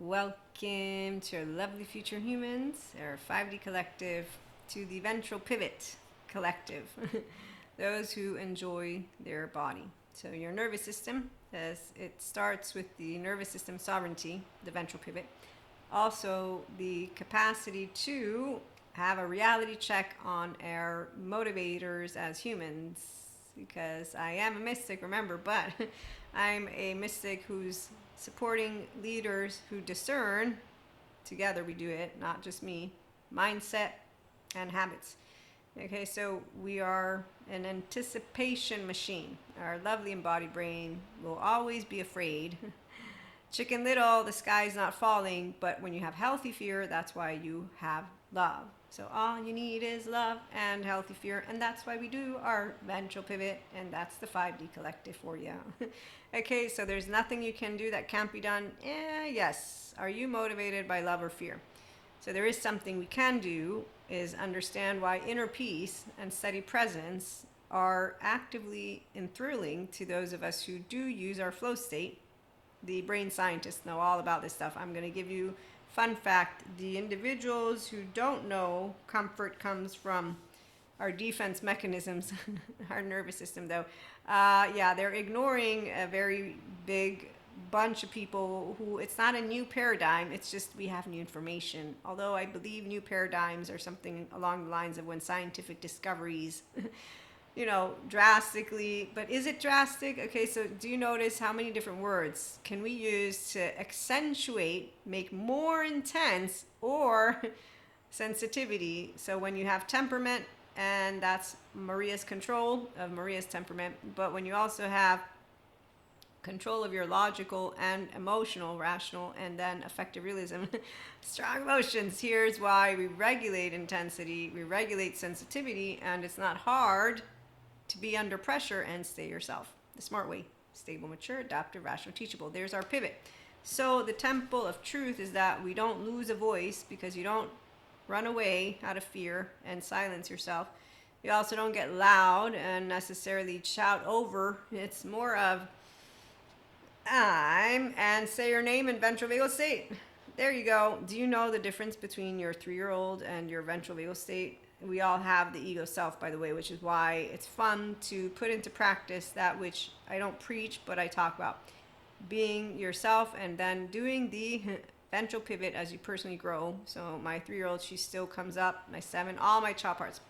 Welcome to our lovely future humans, our 5D collective, to the Ventral Pivot collective, those who enjoy their body. So your nervous system, as it starts with the nervous system sovereignty, the ventral pivot. Also, the capacity to have a reality check on our motivators as humans, because I am a mystic, remember, but I'm a mystic who's supporting leaders who discern, together we do it, not just me, mindset and habits. Okay, so we are an anticipation machine. Our lovely embodied brain will always be afraid. Chicken Little, the sky's not falling, but when you have healthy fear, that's why you have love. So all you need is love and healthy fear, and that's why we do our ventral pivot, and that's the 5D collective for you. Okay, so there's nothing you can do that can't be done. Yes. Are you motivated by love or fear? So there is something we can do, is understand why inner peace and steady presence are actively enthralling to those of us who do use our flow state. The brain scientists know all about this stuff. I'm going to give you fun fact. The individuals who don't know comfort comes from our defense mechanisms, our nervous system though. They're ignoring a very big bunch of people who, it's not a new paradigm, it's just we have new information. Although I believe new paradigms are something along the lines of when scientific discoveries drastically, but is it drastic? Okay, so do you notice how many different words can we use to accentuate, make more intense, or sensitivity? So when you have temperament, and that's Maria's control of Maria's temperament, but when you also have control of your logical and emotional, rational, and then affective realism, strong emotions, here's why we regulate intensity, we regulate sensitivity, and it's not hard to be under pressure and stay yourself. The smart way: stable, mature, adaptive, rational, teachable. There's our pivot. So the temple of truth is that we don't lose a voice, because you don't run away out of fear and silence yourself. You also don't get loud and necessarily shout over. It's more of and say your name in ventral vagal state. There you go. Do you know the difference between your 3-year-old and your ventral vagal state? We all have the ego self, by the way, which is why it's fun to put into practice that which I don't preach, but I talk about. Being yourself and then doing the ventral pivot as you personally grow. So my 3-year-old, she still comes up, my 7, all my chop parts.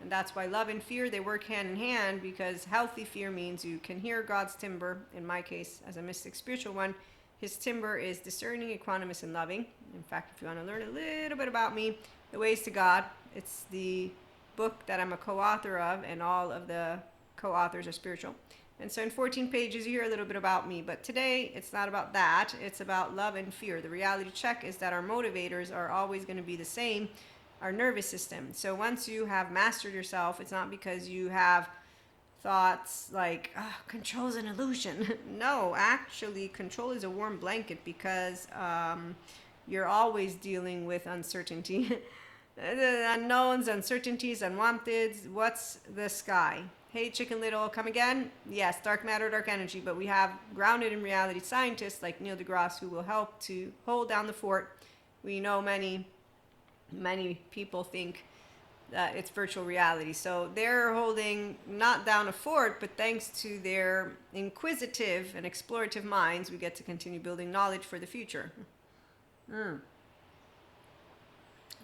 And that's why love and fear, they work hand in hand, because healthy fear means you can hear God's timbre. In my case, as a mystic spiritual one, his timbre is discerning, equanimous, and loving. In fact, if you want to learn a little bit about me, The Ways to God, it's the book that I'm a co-author of, and all of the co-authors are spiritual. And so in 14 pages, you hear a little bit about me. But today, it's not about that. It's about love and fear. The reality check is that our motivators are always going to be the same, our nervous system. So once you have mastered yourself, it's not because you have thoughts like, control is an illusion. No, actually, control is a warm blanket, because you're always dealing with uncertainty. The unknowns, uncertainties, unwanteds. What's the sky? Hey, Chicken Little, come again? Yes, dark matter, dark energy, but we have grounded in reality scientists like Neil deGrasse who will help to hold down the fort. We know many people think that it's virtual reality. So they're holding not down a fort, but thanks to their inquisitive and explorative minds, we get to continue building knowledge for the future.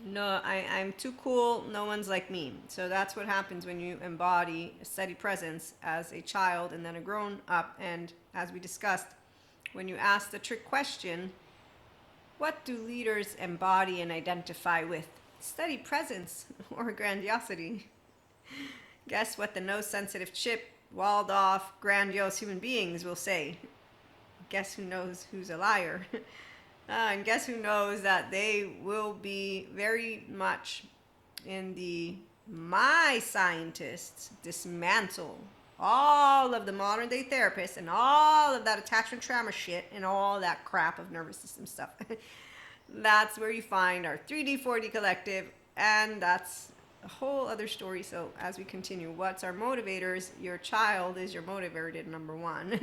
No, I'm too cool. No one's like me. So that's what happens when you embody a steady presence as a child and then a grown up. And as we discussed, when you ask the trick question, what do leaders embody and identify with? Steady presence or grandiosity? Guess what the nose-sensitive chip, walled off, grandiose human beings will say? Guess who knows who's a liar? And guess who knows that they will be very much in the my scientists dismantle all of the modern day therapists and all of that attachment trauma shit and all that crap of nervous system stuff. That's where you find our 3D, 4D collective, and that's a whole other story. So as we continue, what's our motivators? Your child is your motivator, number one.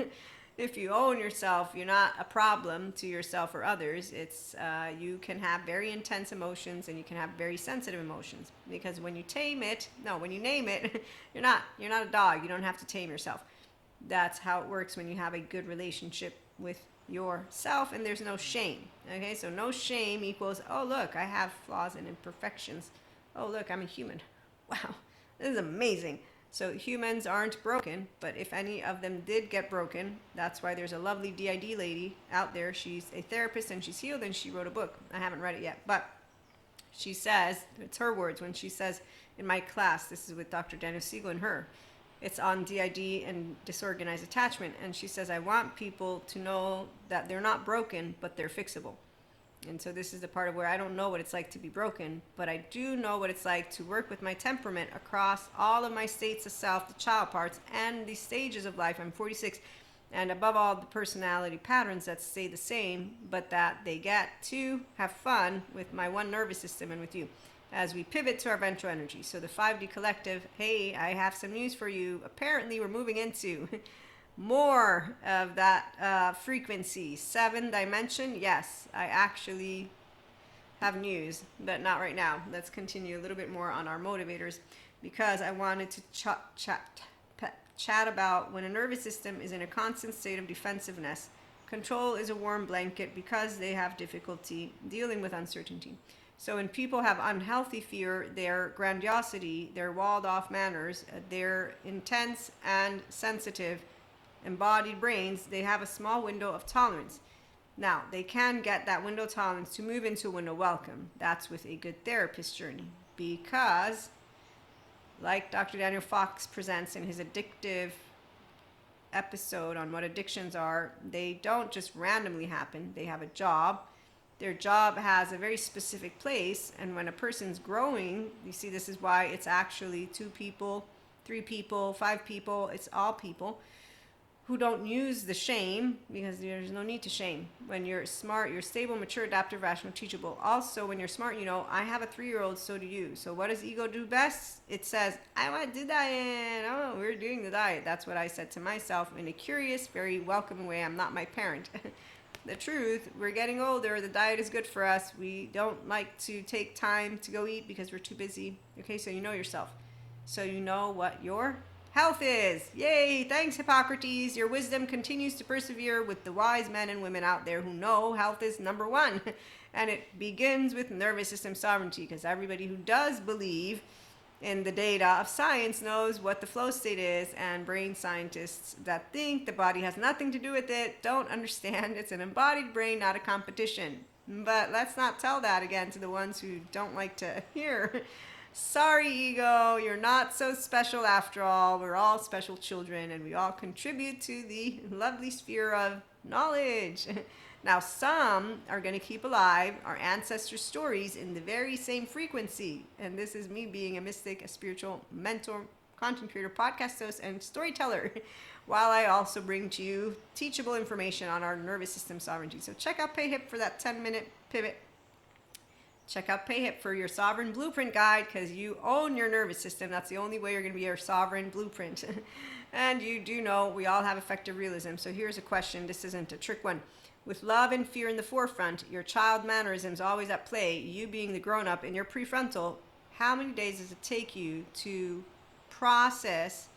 If you own yourself, you're not a problem to yourself or others. It's you can have very intense emotions and you can have very sensitive emotions, because when you tame it, no, when you name it, you're not a dog. You don't have to tame yourself. That's how it works when you have a good relationship with yourself, and there's no shame. Okay, so no shame equals, oh look, I have flaws and imperfections. Oh look, I'm a human. Wow, this is amazing. So humans aren't broken, but if any of them did get broken, that's why there's a lovely DID lady out there. She's a therapist and she's healed, and she wrote a book. I haven't read it yet, but she says, it's her words when she says, in my class, this is with Dr. Daniel Siegel and her, it's on DID and disorganized attachment, and she says, I want people to know that they're not broken, but they're fixable. And so this is the part of where I don't know what it's like to be broken, but I do know what it's like to work with my temperament across all of my states of self, the child parts, and the stages of life. I'm 46, and above all, the personality patterns that stay the same, but that they get to have fun with my one nervous system and with you as we pivot to our ventral energy. So the 5D collective, hey, I have some news for you. Apparently, we're moving into more of that frequency, 7 dimension. Yes, I actually have news, but not right now. Let's continue a little bit more on our motivators, because I wanted to chat about when a nervous system is in a constant state of defensiveness. Control is a warm blanket because they have difficulty dealing with uncertainty. So when people have unhealthy fear, their grandiosity, their walled off manners, their intense and sensitive embodied brains, they have a small window of tolerance. Now, they can get that window tolerance to move into a window welcome. That's with a good therapist journey, because like Dr. Daniel Fox presents in his addictive episode on what addictions are, they don't just randomly happen. They have a job. Their job has a very specific place, and when a person's growing, you see, this is why it's actually 2 people, 3 people, 5 people, it's all people who don't use the shame, because there's no need to shame. When you're smart, you're stable, mature, adaptive, rational, teachable. Also, when you're smart, you know, I have a 3-year-old, so do you. So what does ego do best? It says, I want to do diet. Oh, we're doing the diet. That's what I said to myself in a curious, very welcoming way. I'm not my parent. The truth, we're getting older. The diet is good for us. We don't like to take time to go eat because we're too busy. Okay, so you know yourself. So you know what your health is. Yay! Thanks, Hippocrates. Your wisdom continues to persevere with the wise men and women out there who know health is number 1. And it begins with nervous system sovereignty, because everybody who does believe in the data of science knows what the flow state is, and brain scientists that think the body has nothing to do with it don't understand it's an embodied brain, not a competition. But let's not tell that again to the ones who don't like to hear. Sorry, ego, you're not so special after all. We're all special children, and we all contribute to the lovely sphere of knowledge. Now, some are going to keep alive our ancestors' stories in the very same frequency. And this is me being a mystic, a spiritual mentor, content creator, podcast host, and storyteller, while I also bring to you teachable information on our nervous system sovereignty. So check out PayHip for that 10-minute pivot. Check out PayHip for your sovereign blueprint guide, because you own your nervous system. That's the only way you're going to be your sovereign blueprint. And you do know we all have effective realism. So here's a question. This isn't a trick one. With love and fear in the forefront, your child mannerisms always at play, you being the grown-up in your prefrontal, how many days does it take you to process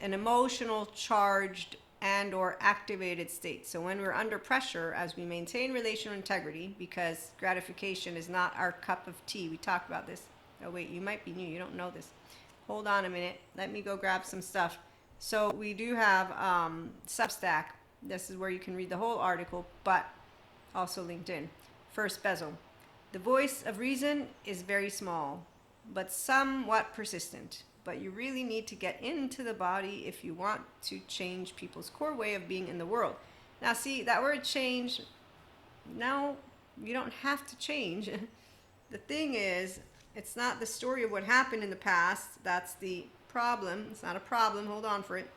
an emotional charged and or activated state? So when we're under pressure, as we maintain relational integrity, because gratification is not our cup of tea. We talked about this. Oh wait, you might be new, you don't know this. Hold on a minute, let me go grab some stuff. So we do have Substack. This is where you can read the whole article, but also LinkedIn. First bezel. The voice of reason is very small, but somewhat persistent. But you really need to get into the body if you want to change people's core way of being in the world. Now see, that word change, no, you don't have to change. The thing is, it's not the story of what happened in the past. That's the problem. It's not a problem. Hold on for it.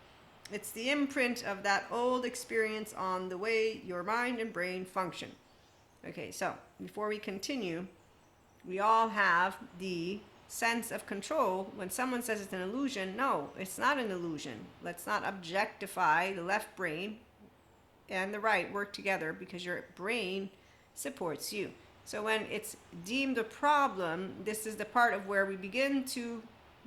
It's the imprint of that old experience on the way your mind and brain function. Okay, so before we continue, we all have the sense of control. When someone says it's an illusion, no, it's not an illusion. Let's not objectify the left brain. and the right work together because your brain supports you. So when it's deemed a problem, this is the part of where we begin to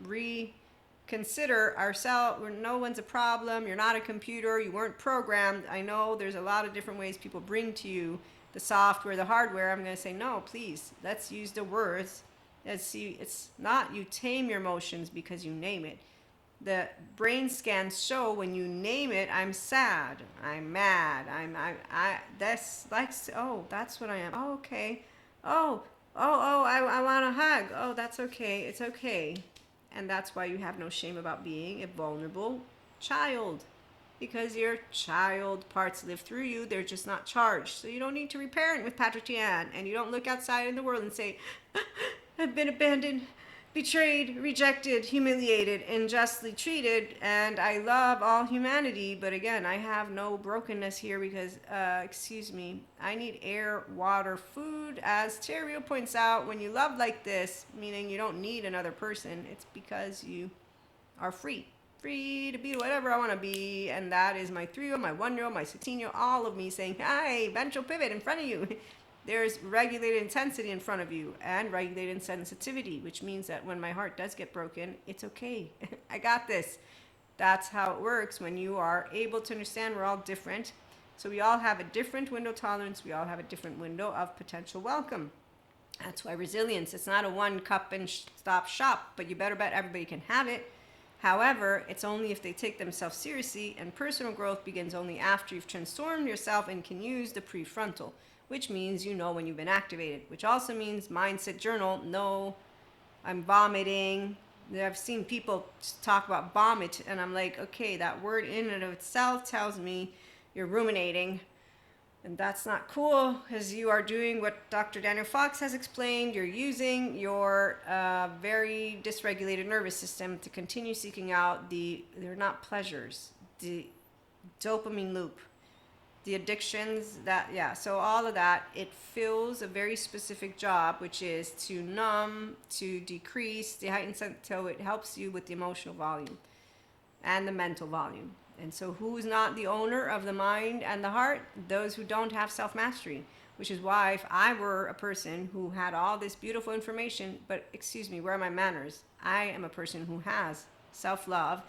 reconsider ourselves. No one's a problem. You're not a computer. You weren't programmed. I know there's a lot of different ways people bring to you the software, the hardware. I'm going to say, no, please, let's use the words. Let's see, it's not you tame your emotions because you name it. The brain scans show when you name it, I'm sad, I'm mad, that's like, oh, that's what I am. Oh, okay. I want a hug. Oh, that's okay. It's okay. And that's why you have no shame about being a vulnerable child. Because your child parts live through you, they're just not charged. So you don't need to reparent with Patrick Tian, and you don't look outside in the world and say, I've been abandoned, betrayed, rejected, humiliated, unjustly treated, and I love all humanity, but again, I have no brokenness here because, excuse me, I need air, water, food. As Terrio points out, when you love like this, meaning you don't need another person, it's because you are free to be whatever I want to be, and that is my 3-year-old, my 1-year-old, my 16-year-old, all of me saying, hi, ventral pivot in front of you. There's regulated intensity in front of you and regulated sensitivity, which means that when my heart does get broken, it's okay. I got this. That's how it works when you are able to understand we're all different. So we all have a different window tolerance. We all have a different window of potential welcome. That's why resilience, it's not a one cup and stop shop, but you better bet everybody can have it. However, it's only if they take themselves seriously, and personal growth begins only after you've transformed yourself and can use the prefrontal, which means you know when you've been activated, which also means mindset journal. No, I'm vomiting. I've seen people talk about vomit, and I'm like, okay, that word in and of itself tells me you're ruminating. And that's not cool, because you are doing what Dr. Daniel Fox has explained. You're using your very dysregulated nervous system to continue seeking out they're not pleasures, the dopamine loop, the addictions, so all of that, it fills a very specific job, which is to numb, to decrease the heightened so it helps you with the emotional volume and the mental volume. And so who's not the owner of the mind and the heart? Those who don't have self-mastery, which is why if I were a person who had all this beautiful information, but excuse me, where are my manners? I am a person who has self-love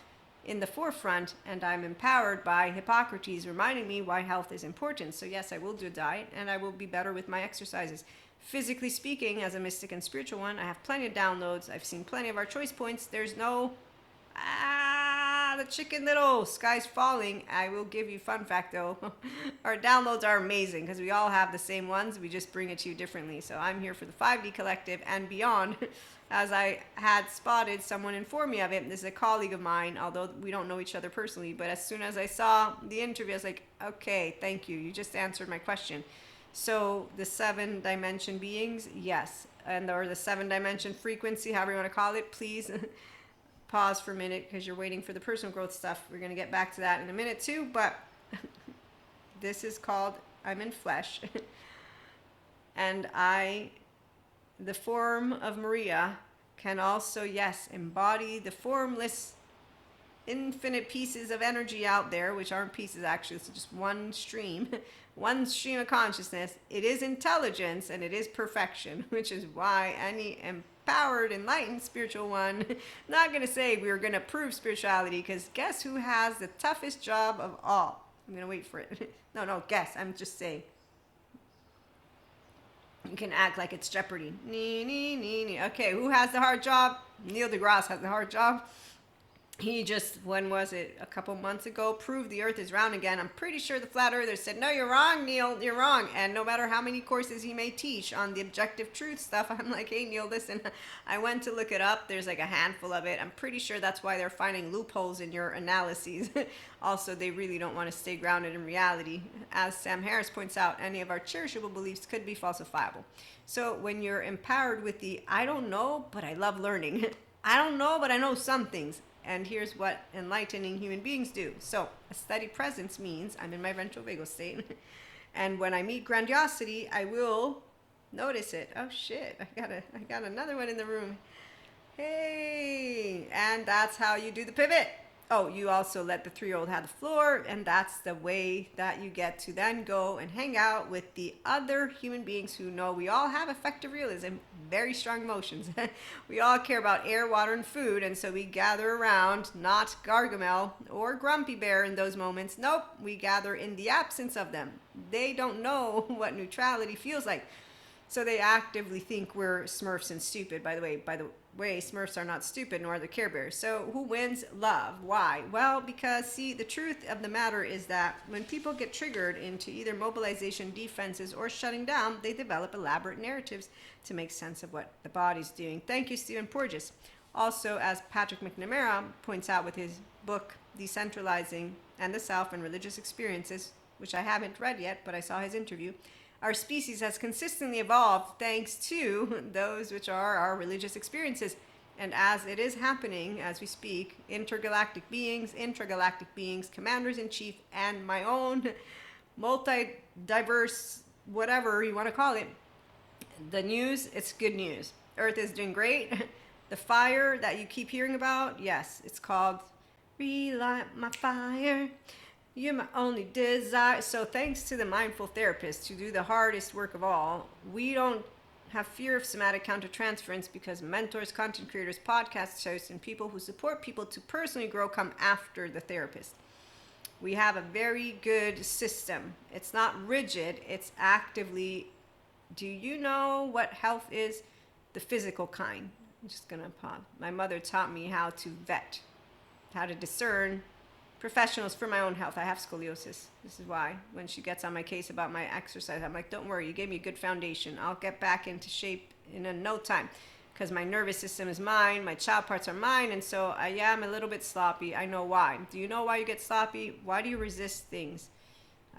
in the forefront, and I'm empowered by Hippocrates reminding me why health is important. So yes, I will do a diet, and I will be better with my exercises. Physically speaking, as a mystic and spiritual one, I have plenty of downloads. I've seen plenty of our choice points. There's no, the chicken little, sky's falling. I will give you fun fact though. Our downloads are amazing because we all have the same ones. We just bring it to you differently. So I'm here for the 5D collective and beyond. As I had spotted, someone informed me of it. This is a colleague of mine, although we don't know each other personally. But as soon as I saw the interview, I was like, okay, thank you. You just answered my question. So the 7-dimension beings, yes. Or the 7-dimension frequency, however you want to call it, please pause for a minute because you're waiting for the personal growth stuff. We're going to get back to that in a minute too. But this is called I'm in flesh. And the form of Maria can also, yes, embody the formless infinite pieces of energy out there, which aren't pieces actually, it's just one stream of consciousness. It is intelligence and it is perfection, which is why any empowered, enlightened spiritual one, not going to say we're going to prove spirituality, because guess who has the toughest job of all? I'm going to wait for it. No, guess. I'm just saying. You can act like it's Jeopardy. Okay, who has the hard job? Neil deGrasse has the hard job. He just, when was it? A couple months ago, proved the earth is round again. I'm pretty sure the flat earthers said, no, you're wrong, Neil, you're wrong. And no matter how many courses he may teach on the objective truth stuff, I'm like, hey, Neil, listen, I went to look it up. There's like a handful of it. I'm pretty sure that's why they're finding loopholes in your analyses. Also, they really don't want to stay grounded in reality. As Sam Harris points out, any of our cherishable beliefs could be falsifiable. So when you're empowered with the, I don't know, but I love learning. I don't know, but I know some things. And here's what enlightening human beings do. So a steady presence means I'm in my ventral vagal state. And when I meet grandiosity, I will notice it. Oh shit, I got another one in the room. Hey, and that's how you do the pivot. Oh, you also let the 3-year-old have the floor, and that's the way that you get to then go and hang out with the other human beings who know we all have effective realism, very strong emotions. We all care about air, water, and food, and so we gather around, not Gargamel or Grumpy Bear in those moments. Nope, we gather in the absence of them. They don't know what neutrality feels like. So they actively think we're Smurfs and stupid. By the way, Smurfs are not stupid, nor are the Care Bears. So who wins? Love. Why? Well, because, see, the truth of the matter is that when people get triggered into either mobilization, defenses, or shutting down, they develop elaborate narratives to make sense of what the body's doing. Thank you, Stephen Porges. Also, as Patrick McNamara points out with his book, Decentralizing and the Self and Religious Experiences, which I haven't read yet, but I saw his interview, our species has consistently evolved thanks to those which are our religious experiences. And as it is happening as we speak, intergalactic beings, intragalactic beings, commanders-in-chief, and my own multi-diverse, whatever you want to call it, the news, it's good news. Earth is doing great. The fire that you keep hearing about, yes, it's called Relight My Fire. You're my only desire. So thanks to the mindful therapists who do the hardest work of all, we don't have fear of somatic countertransference because mentors, content creators, podcast hosts, and people who support people to personally grow come after the therapist. We have a very good system. It's not rigid. It's actively, do you know what health is? The physical kind. I'm just going to pause. My mother taught me how to vet, how to discern professionals for my own health. I have scoliosis. This is why when she gets on my case about my exercise, I'm like, don't worry, you gave me a good foundation. I'll get back into shape in no time because my nervous system is mine, my child parts are mine, and so I am a little bit sloppy. I know why. Do you know why you get sloppy? Why do you resist things?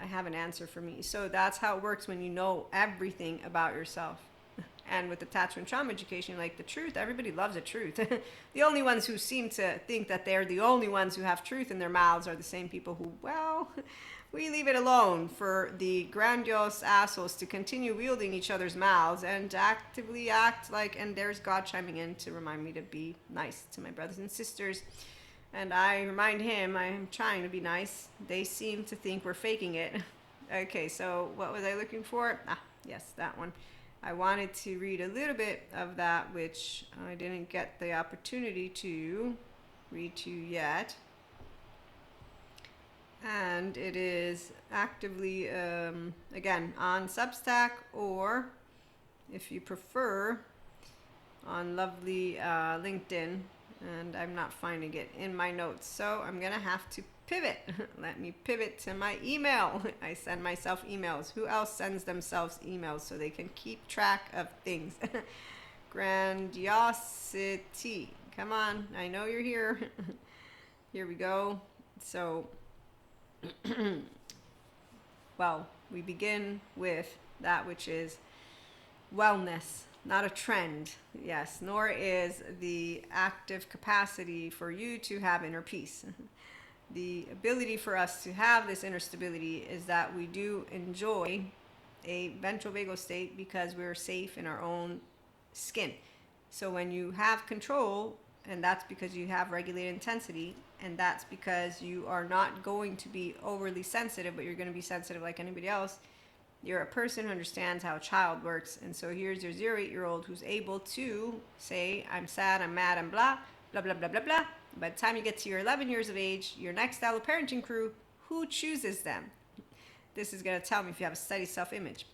I have an answer for me. So that's how it works when you know everything about yourself. And with attachment trauma education, like the truth, everybody loves the truth. The only ones who seem to think that they're the only ones who have truth in their mouths are the same people who, well, we leave it alone for the grandiose assholes to continue wielding each other's mouths and actively act like, and there's God chiming in to remind me to be nice to my brothers and sisters. And I remind him I'm trying to be nice. They seem to think we're faking it. Okay, so what was I looking for? Yes, that one. I wanted to read a little bit of that, which I didn't get the opportunity to read to you yet. And it is actively, again, on Substack, or if you prefer, on lovely LinkedIn. And I'm not finding it in my notes, so I'm going to have to pivot. Let me pivot to my email. I send myself emails. Who else sends themselves emails so they can keep track of things? Grandiosity. Come on, I know you're here. Here we go. So, well, we begin with that which is wellness. Not a trend, yes, nor is the active capacity for you to have inner peace. The ability for us to have this inner stability is that we do enjoy a ventral vagal state because we're safe in our own skin. So when you have control, and that's because you have regulated intensity, and that's because you are not going to be overly sensitive, but you're going to be sensitive like anybody else, you're a person who understands how a child works. And so here's your 0-8-year-old who's able to say, I'm sad, I'm mad, I'm blah, blah, blah, blah, blah, blah. By the time you get to your 11 years of age, your next style of parenting crew, who chooses them? This is going to tell me if you have a steady self-image.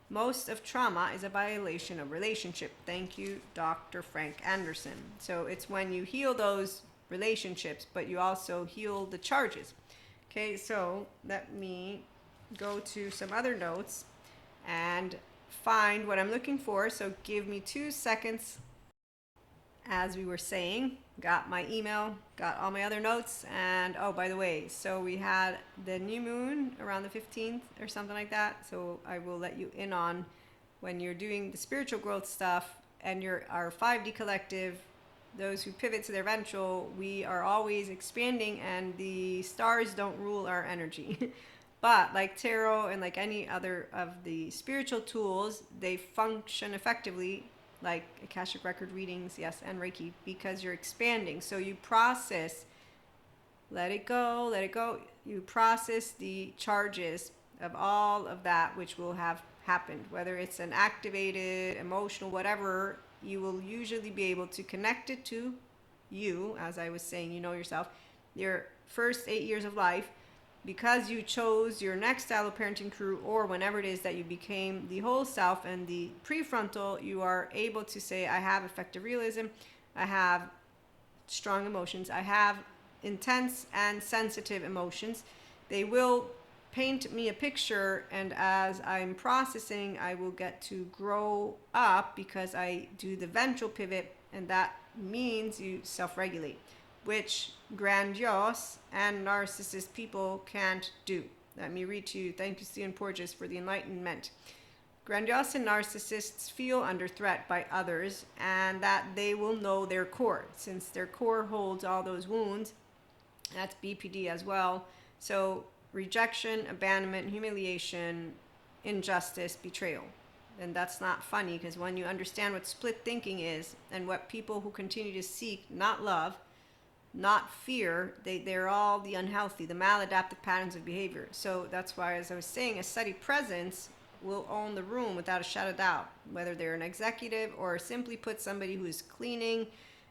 Most of trauma is a violation of relationship. Thank you, Dr. Frank Anderson. So it's when you heal those relationships, but you also heal the charges. Okay, so let me go to some other notes and find what I'm looking for. So give me 2 seconds. As we were saying, got my email, got all my other notes, and oh, by the way, so we had the new moon around the 15th or something like that. So I will let you in on when you're doing the spiritual growth stuff and you're our 5D collective, those who pivot to their ventral, we are always expanding and the stars don't rule our energy. But like tarot and like any other of the spiritual tools, they function effectively like Akashic record readings, yes, and Reiki, because you're expanding. So you process Let it go, let it go. You process the charges of all of that which will have happened, whether it's an activated, emotional, whatever. You will usually be able to connect it to you, as I was saying, you know yourself, your first 8 years of life, because you chose your next style of parenting crew, or whenever it is that you became the whole self and the prefrontal, you are able to say, I have effective realism, I have strong emotions, I have intense and sensitive emotions. They will paint me a picture, and as I'm processing, I will get to grow up because I do the ventral pivot, and that means you self-regulate, which grandiose and narcissist people can't do. Let me read to you. Thank you, Stephen Porges, for the enlightenment. Grandiose and narcissists feel under threat by others, and that they will know their core, since their core holds all those wounds. That's BPD as well. So rejection, abandonment, humiliation, injustice, betrayal. And that's not funny, because when you understand what split thinking is and what people who continue to seek not love, not fear, they're all the unhealthy, the maladaptive patterns of behavior. So that's why, as I was saying, a steady presence will own the room without a shadow of doubt, whether they're an executive or simply put somebody who is cleaning.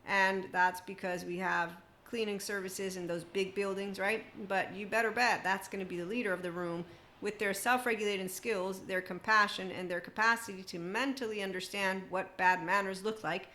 And that's because we have cleaning services in those big buildings, right? But you better bet that's going to be the leader of the room, with their self-regulating skills, their compassion, and their capacity to mentally understand what bad manners look like.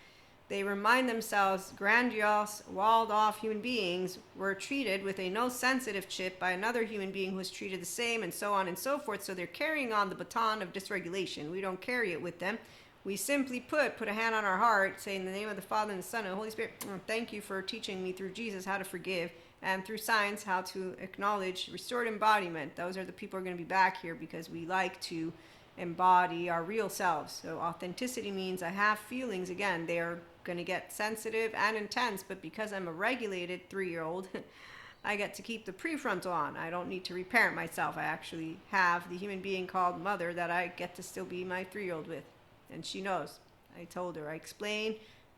They remind themselves grandiose, walled-off human beings were treated with a no-sensitive chip by another human being who was treated the same, and so on and so forth. So they're carrying on the baton of dysregulation. We don't carry it with them. We simply put a hand on our heart, say, in the name of the Father and the Son and the Holy Spirit, thank you for teaching me through Jesus how to forgive, and through science how to acknowledge restored embodiment. Those are the people who are going to be back here, because we like to embody our real selves. So authenticity means I have feelings. Again, they are going to get sensitive and intense, but because I'm a regulated 3-year-old, I get to keep the prefrontal on. I don't need to reparent myself. I actually have the human being called mother that I get to still be my 3-year-old with. And she knows. I told her, I explain,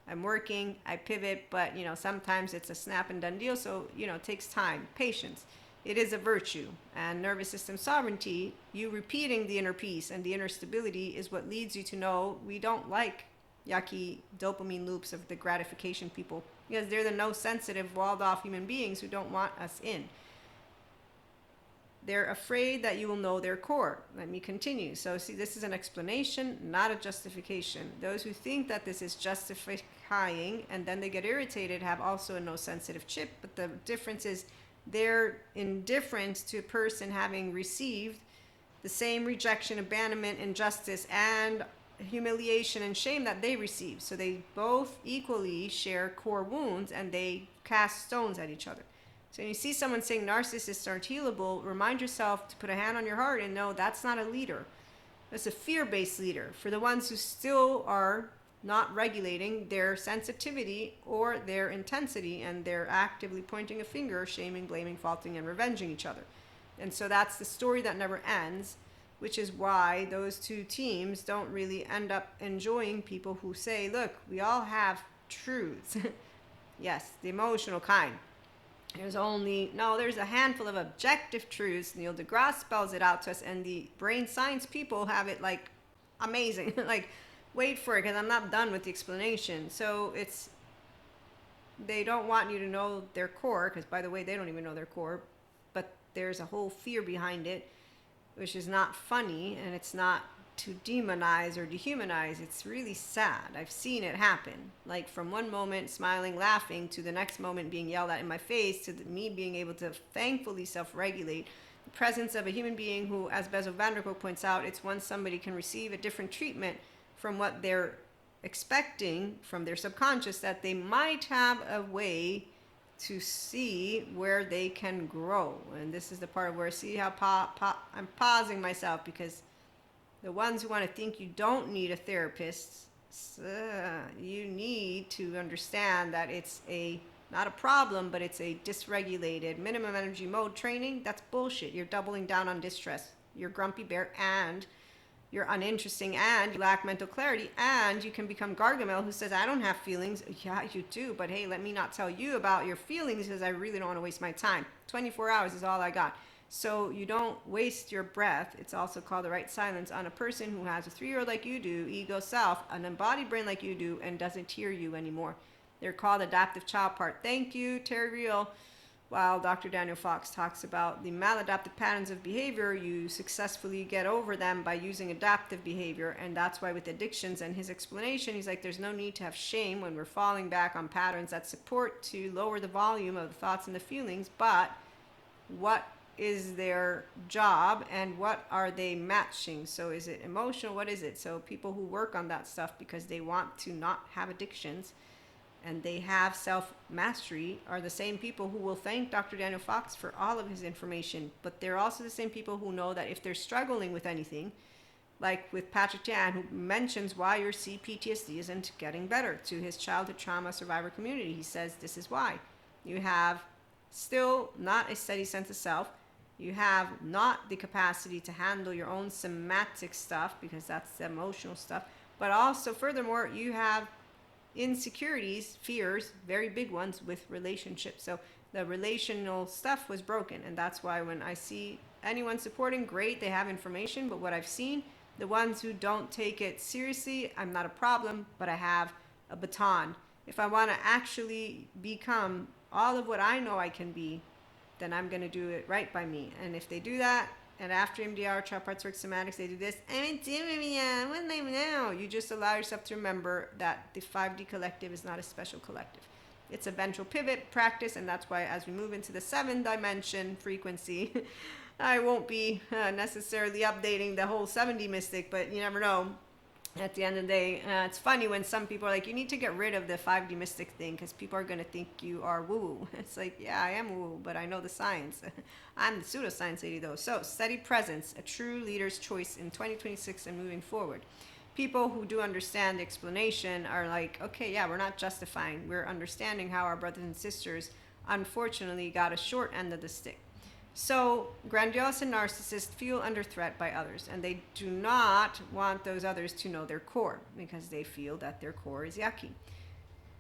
I'm working, I pivot, but sometimes it's a snap and done deal. So, it takes time, patience. It is a virtue. And nervous system sovereignty, you repeating the inner peace and the inner stability, is what leads you to know we don't like yucky dopamine loops of the gratification people, because they're the no sensitive, walled off human beings who don't want us in. They're afraid that you will know their core. Let me continue. So see, this is an explanation, not a justification. Those who think that this is justifying and then they get irritated have also a no sensitive chip, but the difference is their indifference to a person having received the same rejection, abandonment, injustice, and humiliation and shame that they receive. So they both equally share core wounds, and they cast stones at each other. So when you see someone saying narcissists aren't healable, remind yourself to put a hand on your heart and know that's not a leader. That's a fear-based leader. For the ones who still are not regulating their sensitivity or their intensity, and they're actively pointing a finger, shaming, blaming, faulting, and revenging each other. And so that's the story that never ends, which is why those two teams don't really end up enjoying people who say, look, we all have truths. Yes, the emotional kind. There's a handful of objective truths. Neil deGrasse spells it out to us, and the brain science people have it like amazing. Like, wait for it, because I'm not done with the explanation. So they don't want you to know their core, because by the way, they don't even know their core, but there's a whole fear behind it, which is not funny, and it's not to demonize or dehumanize. It's really sad. I've seen it happen. Like, from one moment smiling, laughing, to the next moment being yelled at in my face, to me being able to thankfully self-regulate. The presence of a human being who, as Bezo van der Kolk points out, it's when somebody can receive a different treatment from what they're expecting from their subconscious, that they might have a way to see where they can grow. And this is the part where, see how I'm pausing myself, because the ones who want to think you don't need a therapist, you need to understand that it's not a problem, but it's a dysregulated minimum energy mode training. That's bullshit. You're doubling down on distress. You're grumpy bear and you're uninteresting and you lack mental clarity, and you can become Gargamel, who says, I don't have feelings. Yeah, you do, but hey, let me not tell you about your feelings because I really don't want to waste my time. 24 hours is all I got. So you don't waste your breath. It's also called the right silence on a person who has a 3-year-old like you do, ego self, an embodied brain like you do, and doesn't hear you anymore. They're called adaptive child part. Thank you, Terry Real. While Dr. Daniel Fox talks about the maladaptive patterns of behavior, you successfully get over them by using adaptive behavior. And that's why with addictions and his explanation, he's like, there's no need to have shame when we're falling back on patterns that support to lower the volume of the thoughts and the feelings. But what is their job and what are they matching? So is it emotional? What is it? So people who work on that stuff because they want to not have addictions and they have self-mastery are the same people who will thank Dr. Daniel Fox for all of his information. But they're also the same people who know that if they're struggling with anything, like with Patrick Dan, who mentions why your CPTSD isn't getting better to his childhood trauma survivor community. He says this is why. You have still not a steady sense of self. You have not the capacity to handle your own somatic stuff, because that's the emotional stuff. But also, furthermore, you have insecurities, fears, very big ones with relationships. So the relational stuff was broken. And that's why when I see anyone supporting, great, they have information. But what I've seen, the ones who don't take it seriously, I'm not a problem, but I have a baton. If I want to actually become all of what I know I can be, then I'm going to do it right by me. And if they do that, and after MDR, child parts work somatics, they do this, what now? You just allow yourself to remember that the 5D collective is not a special collective. It's a ventral pivot practice, and that's why as we move into the 7th dimension frequency, I won't be necessarily updating the whole 7D mystic, but you never know. At the end of the day, it's funny when some people are like, you need to get rid of the 5D mystic thing because people are going to think you are woo-woo. It's like, yeah, I am woo-woo, but I know the science. I'm the pseudoscience lady, though. So, steady presence, a true leader's choice in 2026 and moving forward. People who do understand the explanation are like, okay, yeah, we're not justifying. We're understanding how our brothers and sisters, unfortunately, got a short end of the stick. So, grandiose and narcissists feel under threat by others, and they do not want those others to know their core because they feel that their core is yucky.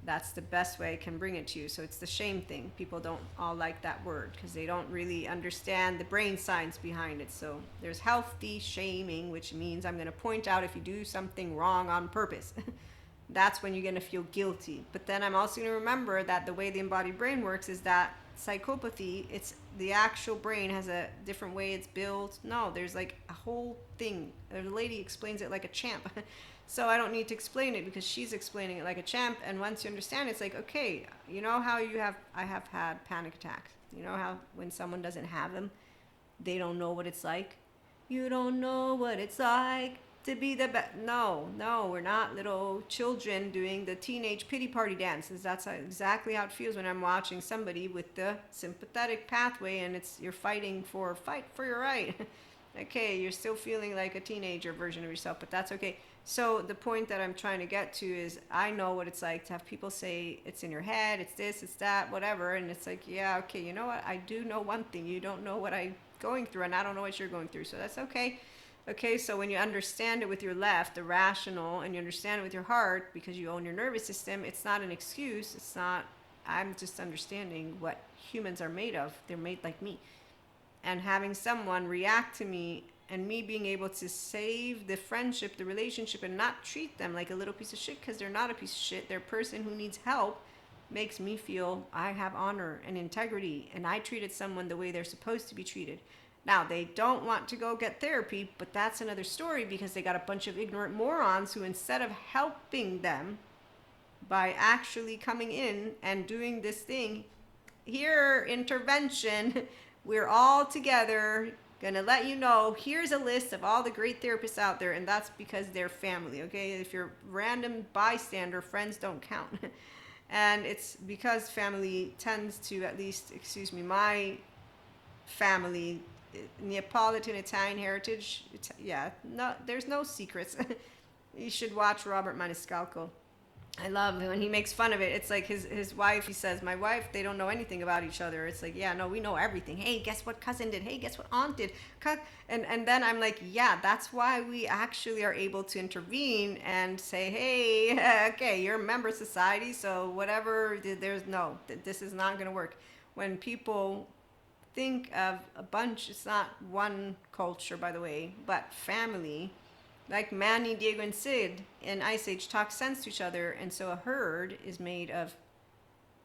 That's the best way I can bring it to you. So it's the shame thing. People don't all like that word because they don't really understand the brain science behind it. So there's healthy shaming, which means I'm going to point out if you do something wrong on purpose. That's when you're going to feel guilty. But then I'm also going to remember that the way the embodied brain works is that psychopathy, it's the actual brain has a different way it's built. No, there's like a whole thing. The lady explains it like a champ. So I don't need to explain it because she's explaining it like a champ. And once you understand, it's like, okay, you know how I have had panic attacks. You know how when someone doesn't have them, they don't know what it's like. You don't know what it's like to be the best. No, we're not little children doing the teenage pity party dances. That's exactly how it feels when I'm watching somebody with the sympathetic pathway and you're fight for your right. Okay, you're still feeling like a teenager version of yourself, but that's okay. So the point that I'm trying to get to is I know what it's like to have people say it's in your head, it's this, it's that, whatever. And it's like, yeah, okay, you know what? I do know one thing. You don't know what I'm going through, and I don't know what you're going through. So that's okay. Okay, so when you understand it with your left, the rational, and you understand it with your heart because you own your nervous system, it's not an excuse. It's not, I'm just understanding what humans are made of. They're made like me. And having someone react to me and me being able to save the friendship, the relationship, and not treat them like a little piece of shit because they're not a piece of shit. They're a person who needs help, makes me feel I have honor and integrity and I treated someone the way they're supposed to be treated. Now, they don't want to go get therapy, but that's another story because they got a bunch of ignorant morons who, instead of helping them by actually coming in and doing this thing, here, intervention, we're all together, gonna let you know, here's a list of all the great therapists out there, and that's because they're family, okay? If you're random bystander, friends don't count. And it's because family tends to, at least, my family, Neapolitan Italian heritage, there's no secrets. You should watch Robert Maniscalco. I love when he makes fun of it. It's like his wife, he says, my wife, they don't know anything about each other. It's like, yeah, no, we know everything. Hey, guess what cousin did? Hey, guess what aunt did? And then I'm like, yeah, that's why we actually are able to intervene and say, hey, okay, you're a member of society, so whatever, this is not going to work. When people think of a bunch, it's not one culture, by the way, but family, like Manny, Diego, and Sid in Ice Age talk sense to each other, and so a herd is made of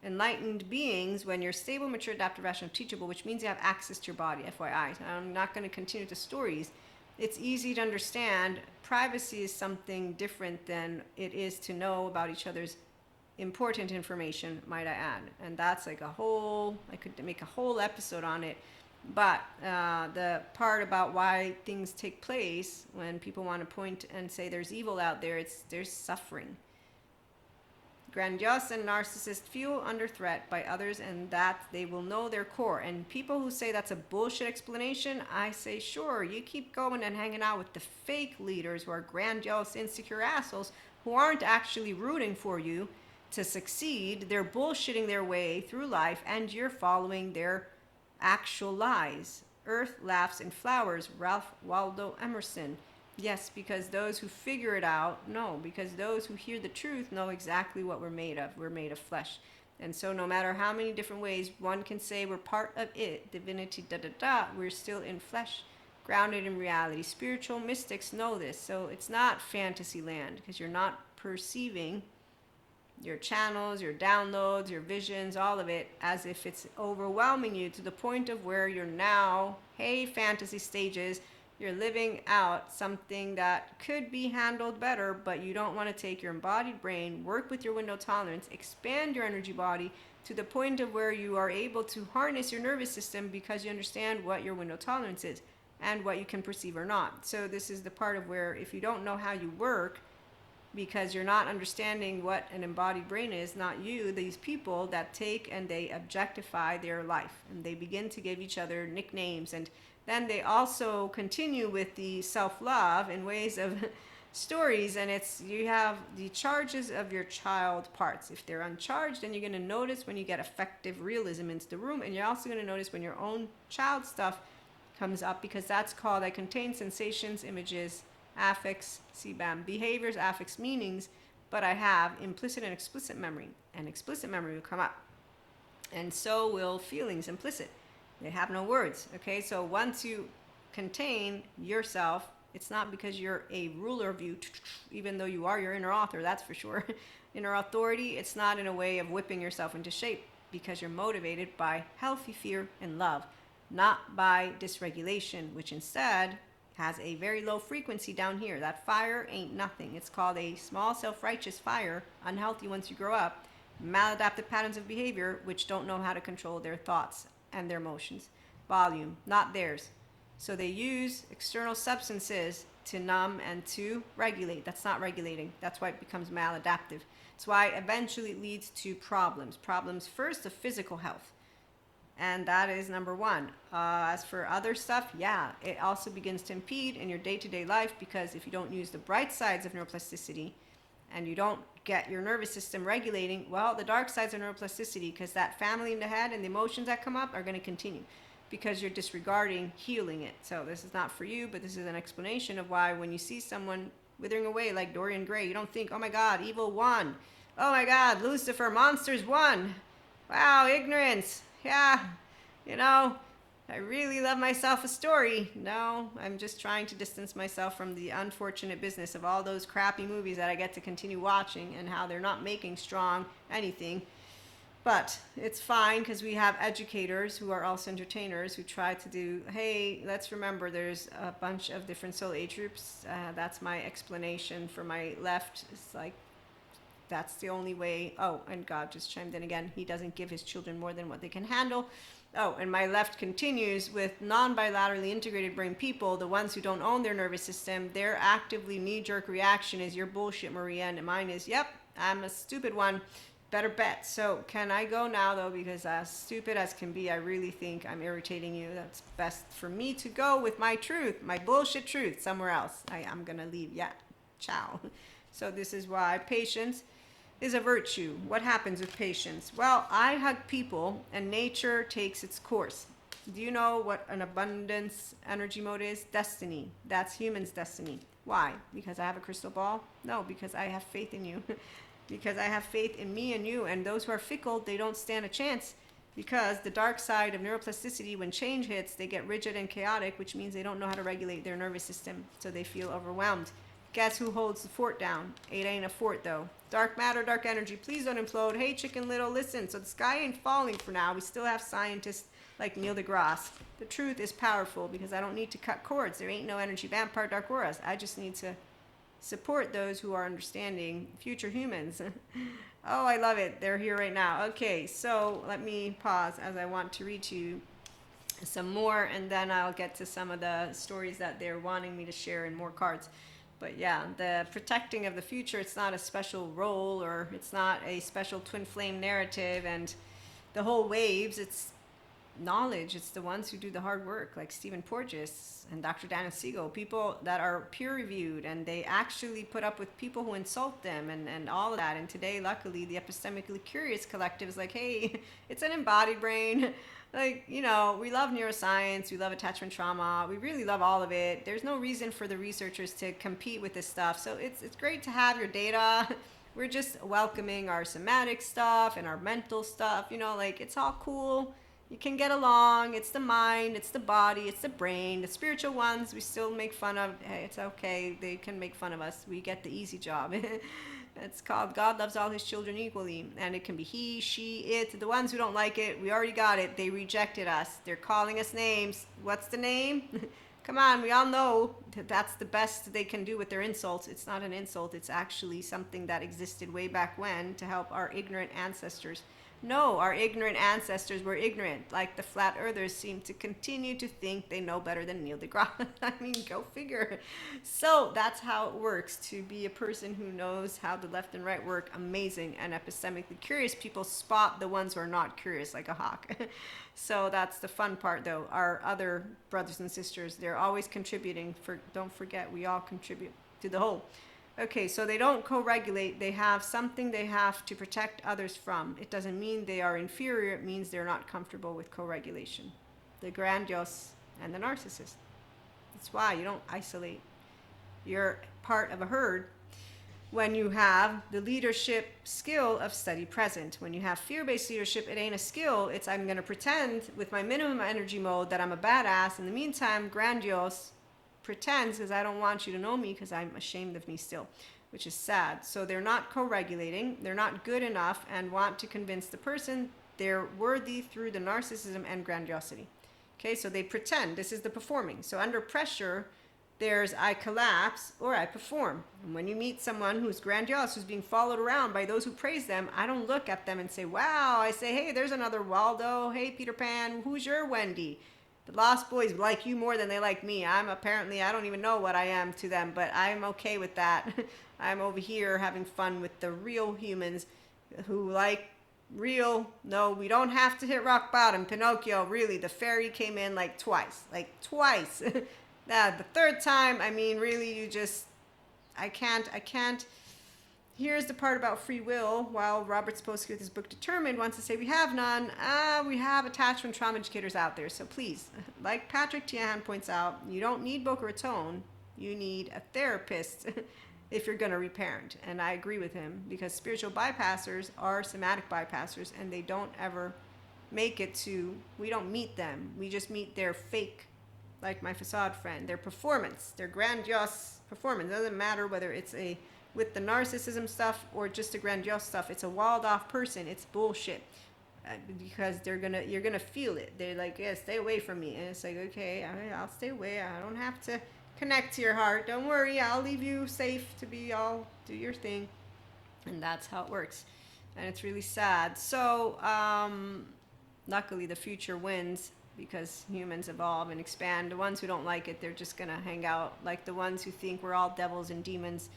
enlightened beings when you're stable, mature, adaptive, rational, teachable, which means you have access to your body, FYI. I'm not going to continue the stories. It's easy to understand. Privacy is something different than it is to know about each other's important information, might I add. And that's like I could make a whole episode on it. But the part about why things take place when people want to point and say there's evil out there, there's suffering. Grandiose and narcissists feel under threat by others, and that they will know their core. And people who say that's a bullshit explanation, I say, sure, you keep going and hanging out with the fake leaders who are grandiose, insecure assholes who aren't actually rooting for you to succeed. They're bullshitting their way through life, and you're following their actual lies. Earth laughs in flowers, Ralph Waldo Emerson. Yes, because those who figure it out know, because those who hear the truth know exactly what we're made of. We're made of flesh. And so no matter how many different ways one can say we're part of it, divinity, we're still in flesh, grounded in reality. Spiritual mystics know this. So it's not fantasy land, because you're not perceiving your channels, your downloads, your visions, all of it, as if it's overwhelming you to the point of where you're now, hey, fantasy stages, you're living out something that could be handled better, but you don't want to take your embodied brain, work with your window tolerance, expand your energy body to the point of where you are able to harness your nervous system because you understand what your window tolerance is and what you can perceive or not. So this is the part of where if you don't know how you work, because you're not understanding what an embodied brain is, not you, these people that take and they objectify their life and they begin to give each other nicknames, and then they also continue with the self-love in ways of stories, and it's you have the charges of your child parts. If they're uncharged, then you're going to notice when you get effective realism into the room, and you're also going to notice when your own child stuff comes up, because that's called, I contain sensations, images, affects, CBAM, behaviors, affects, meanings, but I have implicit and explicit memory, and explicit memory will come up, and so will feelings, implicit. They have no words, okay? So once you contain yourself, it's not because you're a ruler of you, even though you are your inner author, that's for sure. Inner authority, it's not in a way of whipping yourself into shape, because you're motivated by healthy fear and love, not by dysregulation, which instead has a very low frequency down here. That fire ain't nothing. It's called a small self-righteous fire, unhealthy once you grow up, maladaptive patterns of behavior which don't know how to control their thoughts and their emotions. Volume, not theirs. So they use external substances to numb and to regulate. That's not regulating. That's why it becomes maladaptive. It's why eventually it leads to problems. Problems first of physical health. And that is number one. As for other stuff, yeah, it also begins to impede in your day-to-day life, because if you don't use the bright sides of neuroplasticity and you don't get your nervous system regulating, well, the dark sides of neuroplasticity, because that family in the head and the emotions that come up are going to continue because you're disregarding healing it. So this is not for you, but this is an explanation of why when you see someone withering away like Dorian Gray, you don't think, oh my God, evil won. Oh my God, Lucifer, monsters won. Wow, ignorance. Yeah, I really love myself a story. No, I'm just trying to distance myself from the unfortunate business of all those crappy movies that I get to continue watching and how they're not making strong anything. But it's fine, because we have educators who are also entertainers who try to do, hey, let's remember there's a bunch of different soul age groups. That's my explanation for my left. It's like, that's the only way. Oh, and God just chimed in again. He doesn't give his children more than what they can handle. Oh, and my left continues with non-bilaterally integrated brain people, the ones who don't own their nervous system. Their actively knee-jerk reaction is, you're bullshit, Maria. And mine is, yep, I'm a stupid one. Better bet. So can I go now, though? Because as stupid as can be, I really think I'm irritating you. That's best for me to go with my truth, my bullshit truth, somewhere else. I'm going to leave. Yeah. Ciao. So this is why patience. is a virtue. What happens with patience? Well, I hug people and nature takes its course. Do you know what an abundance energy mode is? Destiny. That's humans' destiny. Why? Because I have a crystal ball? No, because I have faith in you. Because I have faith in me and you. And those who are fickle, they don't stand a chance. Because the dark side of neuroplasticity, when change hits, they get rigid and chaotic, which means they don't know how to regulate their nervous system. So they feel overwhelmed. Guess who holds the fort down? It ain't a fort, though. Dark matter, dark energy. Please don't implode. Hey, Chicken Little, listen. So the sky ain't falling for now. We still have scientists like Neil deGrasse. The truth is powerful because I don't need to cut cords. There ain't no energy vampire dark auras. I just need to support those who are understanding, future humans. Oh, I love it. They're here right now. Okay, so let me pause as I want to read to you some more, and then I'll get to some of the stories that they're wanting me to share in more cards. But yeah, the protecting of the future, it's not a special role, or it's not a special twin flame narrative, and the whole waves, it's knowledge. It's the ones who do the hard work, like Stephen Porges and Dr. Daniel Siegel, people that are peer reviewed, and they actually put up with people who insult them and all of that. And today, luckily, the epistemically curious collective is like, hey, it's an embodied brain. Like, you know, we love neuroscience, we love attachment trauma, we really love all of it. There's no reason for the researchers to compete with this stuff. So it's great to have your data. We're just welcoming our somatic stuff and our mental stuff, you know, like it's all cool. You can get along. It's the mind, it's the body, it's the brain. The spiritual ones, we still make fun of. Hey, it's okay. They can make fun of us. We get the easy job. It's called God Loves All His Children Equally. And it can be he, she, it. The ones who don't like it, we already got it. They rejected us. They're calling us names. What's the name? Come on, we all know that that's the best they can do with their insults. It's not an insult. It's actually something that existed way back when to help our ignorant ancestors. No, our ignorant ancestors were ignorant, like the flat earthers seem to continue to think they know better than Neil deGrasse. I mean, go figure. So that's how it works to be a person who knows how the left and right work. Amazing. And epistemically curious people spot the ones who are not curious, like a hawk. So that's the fun part, though. Our other brothers and sisters, they're always contributing. Don't forget, we all contribute to the whole. Okay, so they don't co-regulate. They have something they have to protect others from. It doesn't mean they are inferior. It means they're not comfortable with co-regulation. The grandiose and the narcissist. That's why you don't isolate. You're part of a herd when you have the leadership skill of steady present. When you have fear-based leadership, it ain't a skill. It's I'm going to pretend with my minimum energy mode that I'm a badass. In the meantime, grandiose pretends because I don't want you to know me because I'm ashamed of me still, which is sad. So they're not co-regulating, they're not good enough, and want to convince the person they're worthy through the narcissism and grandiosity. Okay, so they pretend. This is the performing. So under pressure, there's I collapse or I perform. And when you meet someone who's grandiose, who's being followed around by those who praise them, I don't look at them and say, wow. I say, hey, there's another Waldo. Hey, Peter Pan. Who's your Wendy? The Lost Boys like you more than they like me. I don't even know what I am to them, but I'm okay with that. I'm over here having fun with the real humans who like real. No, we don't have to hit rock bottom. Pinocchio, really, the fairy came in like twice. The third time, I mean, really, I can't. Here's the part about free will. While Robert Sapolsky with his book Determined wants to say we have none, we have attachment trauma educators out there. So please, like Patrick Tiahan points out, you don't need Boca Raton. You need a therapist if you're going to reparent. And I agree with him because spiritual bypassers are somatic bypassers and they don't ever make it to, we don't meet them. We just meet their fake, like my facade friend, their performance, their grandiose performance. It doesn't matter whether it's with the narcissism stuff or just the grandiose stuff. It's a walled off person. It's bullshit because you're gonna feel it. They're like, yeah, stay away from me. And it's like, okay, I'll stay away. I don't have to connect to your heart. Don't worry. I'll leave you safe to all do your thing. And that's how it works. And it's really sad. So luckily the future wins because humans evolve and expand. The ones who don't like it, they're just gonna hang out like the ones who think we're all devils and demons.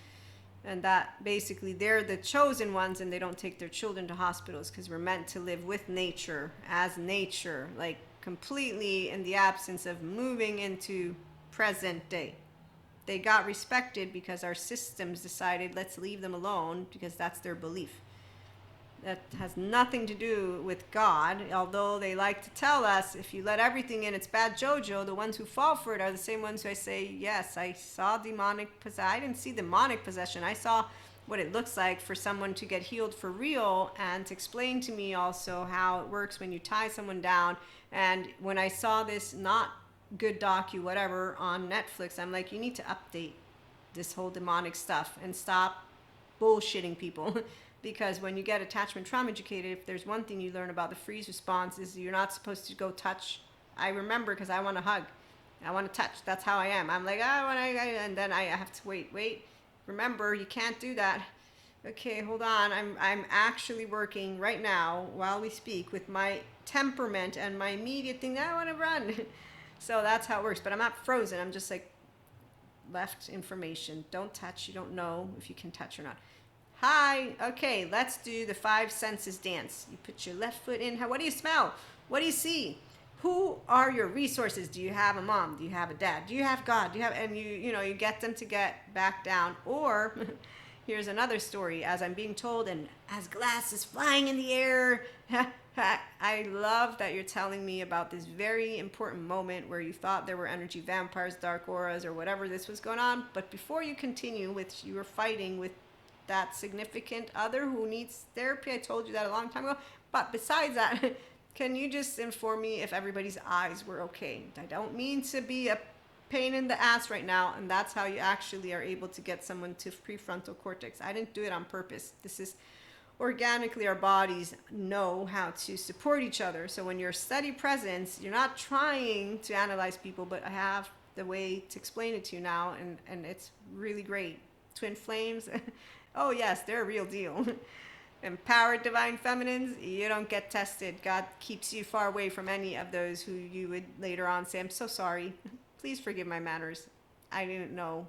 And that basically they're the chosen ones and they don't take their children to hospitals because we're meant to live with nature, as nature, like completely in the absence of moving into present day. They got respected because our systems decided let's leave them alone because that's their belief. That has nothing to do with God, although they like to tell us if you let everything in, it's bad JoJo. The ones who fall for it are the same ones who I say, yes, I saw demonic possession. I didn't see demonic possession. I saw what it looks like for someone to get healed for real, and to explain to me also how it works when you tie someone down. And when I saw this not good docu whatever on Netflix, I'm like, you need to update this whole demonic stuff and stop bullshitting people. Because when you get attachment trauma educated, if there's one thing you learn about the freeze response is you're not supposed to go touch. I remember because I want to hug. I want to touch. That's how I am. I'm like, I want to, and then I have to wait. Remember, you can't do that. Okay, hold on. I'm actually working right now while we speak with my temperament and my immediate thing. I want to run. So that's how it works. But I'm not frozen. I'm just like left information. Don't touch. You don't know if you can touch or not. Hi. Okay, let's do the 5 senses dance. You put your left foot in. What do you smell? What do you see? Who are your resources? Do you have a mom? Do you have a dad? Do you have God? Do you have, and you get them to get back down. Or here's another story. As I'm being told, and as glass is flying in the air. I love that you're telling me about this very important moment where you thought there were energy vampires, dark auras, or whatever this was going on. But before you continue with, you were fighting with that significant other who needs therapy. I told you that a long time ago. But besides that, can you just inform me if everybody's eyes were okay? I don't mean to be a pain in the ass right now, and that's how you actually are able to get someone to prefrontal cortex. I didn't do it on purpose. This is organically, our bodies know how to support each other. So when you're a steady presence, you're not trying to analyze people, but I have the way to explain it to you now, and it's really great. Twin flames. Oh yes, they're a real deal. Empowered divine feminines, you don't get tested. God keeps you far away from any of those who you would later on say, I'm so sorry. Please forgive my manners. I didn't know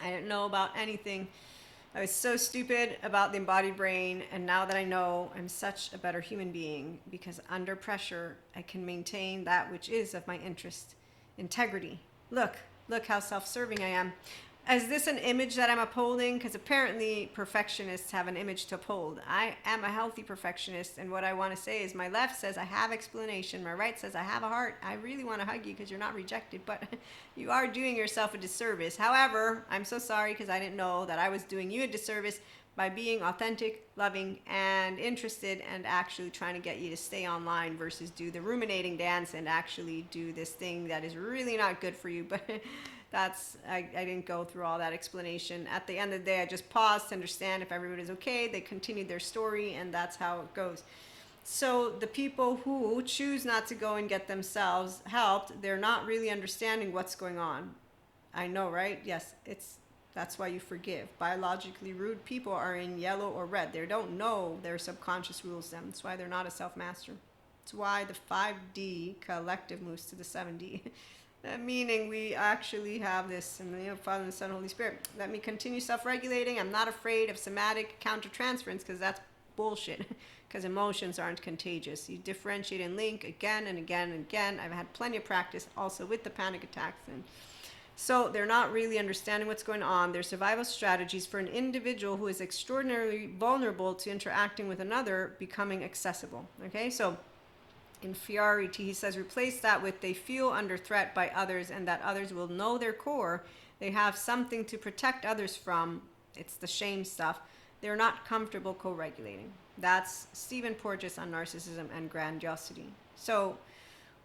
about anything. I was so stupid about the embodied brain, and now that I know, I'm such a better human being, because under pressure, I can maintain that which is of my interest. Integrity. Look how self-serving I am. Is this an image that I'm upholding? Because apparently perfectionists have an image to uphold. I am a healthy perfectionist, and what I want to say is my left says I have explanation, my right says I have a heart. I really want to hug you because you're not rejected, but you are doing yourself a disservice. However, I'm so sorry because I didn't know that I was doing you a disservice by being authentic, loving, and interested, and actually trying to get you to stay online versus do the ruminating dance and actually do this thing that is really not good for you. But I didn't go through all that explanation. At the end of the day, I just paused to understand if everybody's okay. They continued their story, and that's how it goes. So the people who choose not to go and get themselves helped, they're not really understanding what's going on. I know, right? Yes, that's why you forgive. Biologically rude people are in yellow or red. They don't know their subconscious rules them. That's why they're not a self-master. It's why the 5D collective moves to the 7D. Meaning we actually have this, and Father, the Son, Holy Spirit. Let me continue self-regulating. I'm not afraid of somatic countertransference, because that's bullshit. Because emotions aren't contagious. You differentiate and link again and again and again. I've had plenty of practice also with the panic attacks, and so they're not really understanding what's going on. Their survival strategies for an individual who is extraordinarily vulnerable to interacting with another becoming accessible. Okay, so inferiority, he says, replace that with they feel under threat by others, and that others will know their core. They have something to protect others from. It's the shame stuff. They're not comfortable co-regulating. That's Stephen Porges on narcissism and grandiosity. So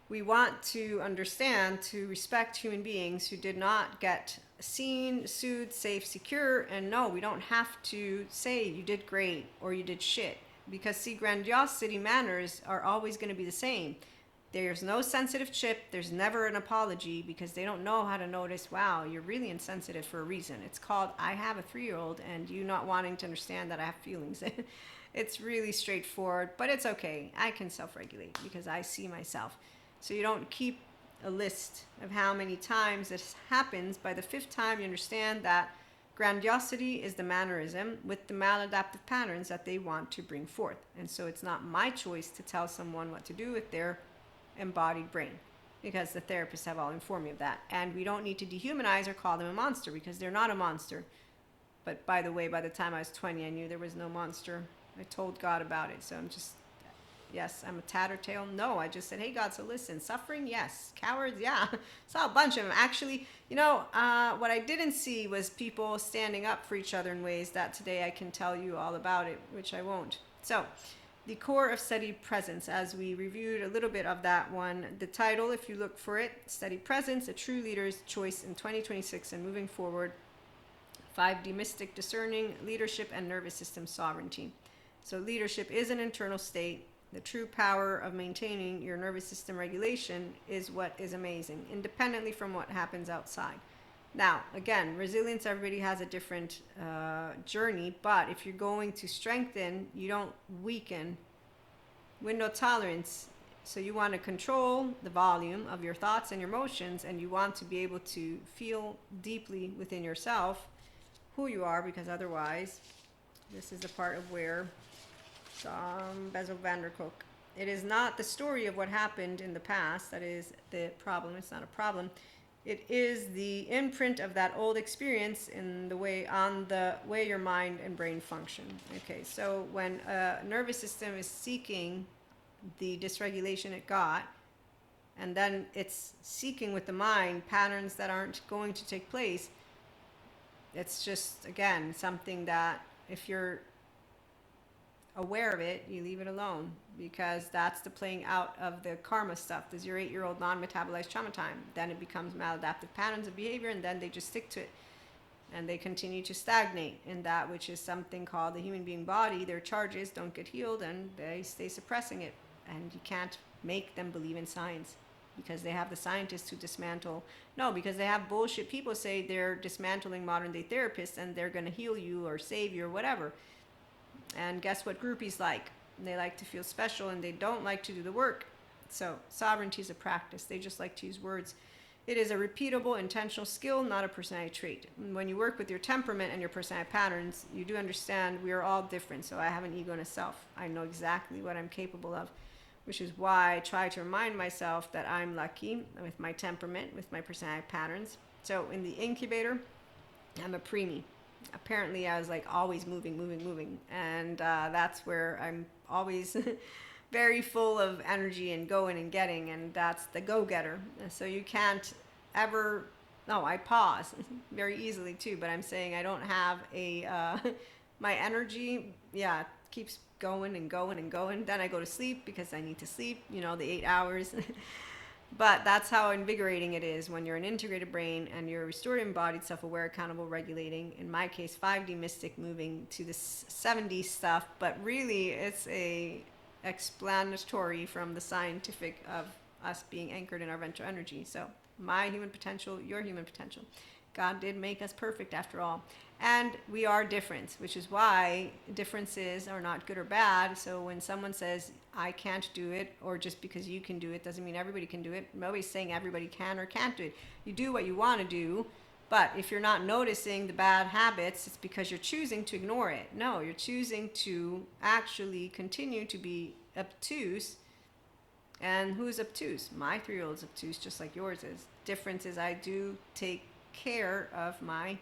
we want to understand, to respect human beings who did not get seen, soothed, safe, secure. And no, we don't have to say you did great or you did shit. Because see, grandiosity manners are always going to be the same. There's no sensitive chip. There's never an apology, because they don't know how to notice, wow, you're really insensitive for a reason. It's called, I have a 3-year-old and you not wanting to understand that I have feelings. It's really straightforward, but it's okay. I can self-regulate because I see myself. So you don't keep a list of how many times this happens. By the 5th time, you understand that grandiosity is the mannerism with the maladaptive patterns that they want to bring forth. And so it's not my choice to tell someone what to do with their embodied brain. because the therapists have all informed me of that. And we don't need to dehumanize or call them a monster, because they're not a monster. But by the way, by the time I was 20, I knew there was no monster. I told God about it. So I'm just, yes, I'm a tattletale. No, I just said, hey, God, so listen, suffering, yes. Cowards, yeah. Saw a bunch of them. Actually, what I didn't see was people standing up for each other in ways that today I can tell you all about it, which I won't. So the core of steady presence, as we reviewed a little bit of that one, the title, if you look for it, Steady Presence, a True Leader's Choice in 2026 and Moving Forward, 5D Mystic Discerning, Leadership and Nervous System Sovereignty. So leadership is an internal state. The true power of maintaining your nervous system regulation is what is amazing, independently from what happens outside. Now, again, resilience, everybody has a different journey, but if you're going to strengthen, you don't weaken. Window tolerance, so you want to control the volume of your thoughts and your emotions, and you want to be able to feel deeply within yourself who you are, because otherwise, this is the part of where Bessel van der Kolk, it is not the story of what happened in the past that is the problem. It's not a problem. It is the imprint of that old experience on the way your mind and brain function. Okay, so when a nervous system is seeking the dysregulation it got, and then it's seeking with the mind patterns that aren't going to take place, it's just, again, something that if you're aware of it, you leave it alone, because that's the playing out of the karma stuff. There's your 8-year-old non-metabolized trauma time. Then it becomes maladaptive patterns of behavior, and then they just stick to it. And they continue to stagnate in that which is something called the human being body. Their charges don't get healed, and they stay suppressing it. And you can't make them believe in science, because they have the scientists who dismantle. No, because they have bullshit people say they're dismantling modern day therapists and they're going to heal you or save you or whatever. And guess what groupies like? They like to feel special, and they don't like to do the work. So sovereignty is a practice. They just like to use words. It is a repeatable, intentional skill, not a personality trait. When you work with your temperament and your personality patterns, you do understand we are all different. So I have an ego and a self. I know exactly what I'm capable of, which is why I try to remind myself that I'm lucky with my temperament, with my personality patterns. So in the incubator, I'm a preemie. Apparently I was like always moving, and that's where I'm always very full of energy and going and getting, and that's the go-getter. So you can't ever, no, I pause very easily too, but I'm saying I don't have my energy keeps going and going and going. Then I go to sleep because I need to sleep, the 8 hours. But that's how invigorating it is when you're an integrated brain and you're restored, embodied, self-aware, accountable, regulating. In my case, 5D mystic, moving to the 7D stuff. But really, it's a explanatory from the scientific of us being anchored in our ventral energy. So my human potential, your human potential. God did make us perfect after all. And we are different, which is why differences are not good or bad. So when someone says, I can't do it, or just because you can do it doesn't mean everybody can do it. Nobody's saying everybody can or can't do it. You do what you want to do, but if you're not noticing the bad habits, it's because you're choosing to ignore it. No, you're choosing to actually continue to be obtuse. And who's obtuse? My 3-year-old's obtuse, just like yours is. Difference is I do take care of my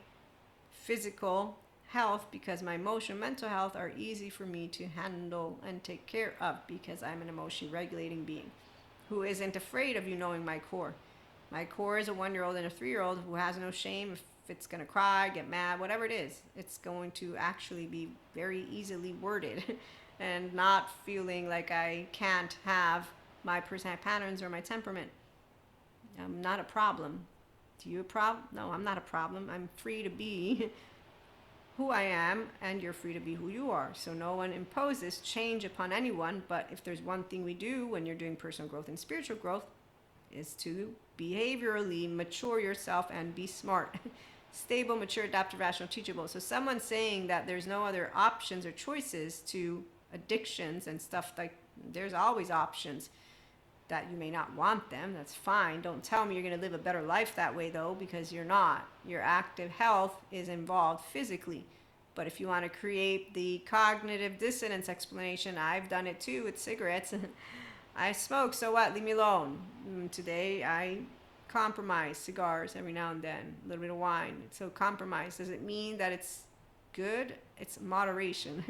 physical health, because my emotional mental health are easy for me to handle and take care of, because I'm an emotionally regulating being who isn't afraid of you knowing my core. My core is a 1-year-old and a 3-year-old who has no shame. If it's going to cry, get mad, whatever it is, it's going to actually be very easily worded and not feeling like I can't have my personality patterns or my temperament. I'm not a problem. Do you a problem? No, I'm not a problem. I'm free to be who I am, and you're free to be who you are. So no one imposes change upon anyone, but if there's one thing we do when you're doing personal growth and spiritual growth, is to behaviorally mature yourself and be smart. Stable, mature, adaptive, rational, teachable. So someone saying that there's no other options or choices to addictions and stuff, like there's always options. That you may not want them, that's fine. Don't tell me you're going to live a better life that way, though, because you're not. Your active health is involved physically. But if you want to create the cognitive dissonance explanation, I've done it too with cigarettes. I smoke, so what? Leave me alone. Today I compromise cigars every now and then, a little bit of wine. So compromise, does it mean that it's good? It's moderation.